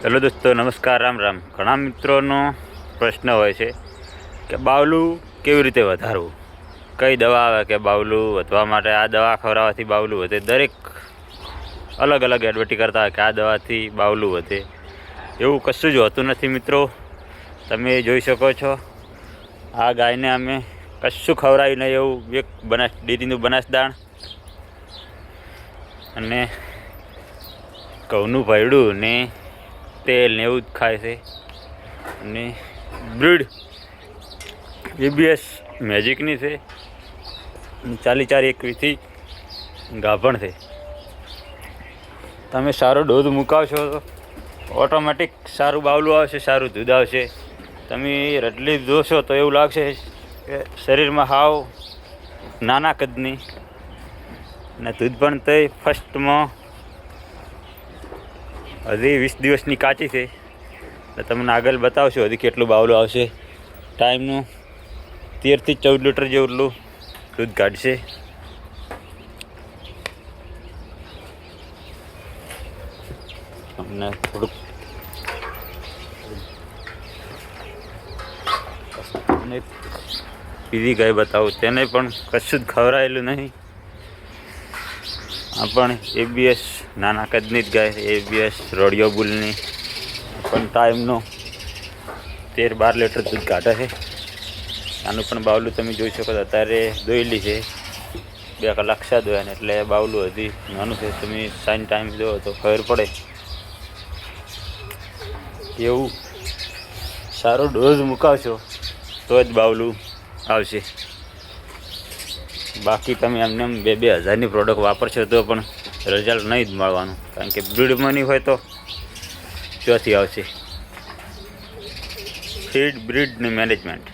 Hello દોસ્તો, નમસ્કાર, રામ રામ. ઘણા મિત્રોનો પ્રશ્ન હોય છે કે બાવલું કેવી રીતે વધારવું, કઈ દવા આવે કે બાવલું વધવા માટે આ દવા ખવડાવવાથી બાવલું વધે. દરેક અલગ અલગ એડવર્ટી કરતા હોય કે આ દવાથી બાવલું વધે. એવું કશું જ હોતું નથી મિત્રો. તમે જોઈ શકો છો, આ ગાયને અમે કશું ખવડાવ્યું નહીં. એવું એક ડેરીનું બનાસ દાણ અને ઘઉંનું ભયડું ને તેલ ને એવું જ ખાય છે. અને બ્રીડ એબીએસ મેજિકની છે. 44-21થી ગાભણ છે. તમે સારો ડોઝ મુકાવશો તો ઓટોમેટિક સારું બાવલું આવશે, સારું દૂધ આવશે. તમે રટલી જોશો તો એવું લાગશે કે શરીરમાં હાવ નાના કદની, ને દૂધ પણ તે ફર્સ્ટમાં હજી 20 દિવસની કાચી છે. એટલે તમને આગળ બતાવશો હજી કેટલું બાવલું આવશે. ટાઈમનું 13 થી 14 લીટર જેવું દૂધ કાઢશે. તમને થોડુંક બીજી ગાય બતાવું, તેને પણ કશું જ ખવડાયેલું નહીં. આ પણ એબીએસ નાના કદની જ ગાય, એબીએસ રોડિયો બુલની. પણ ટાઈમનો 13-12 લીટર દૂધ કાઢે છે. આનું પણ બાવલું તમે જોઈ શકો છો. અત્યારે દોયેલી છે, 2 કલાક છે દોયાને, એટલે બાવલું હજી નાનું છે. તમે સાઈન ટાઈમ જોવો તો ખબર પડે. એવું સારો ડોઝ મુકાવશો તો જ બાવલું આવશે. બાકી તમે એમને 2-2 હજારની પ્રોડક્ટ વાપરશો તો પણ રિઝલ્ટ નહીં જ મળવાનું. કારણ કે બ્રીડમાં નહીં હોય તો ક્યાંથી આવશે. ફીડ બ્રીડ ને મેનેજમેન્ટ.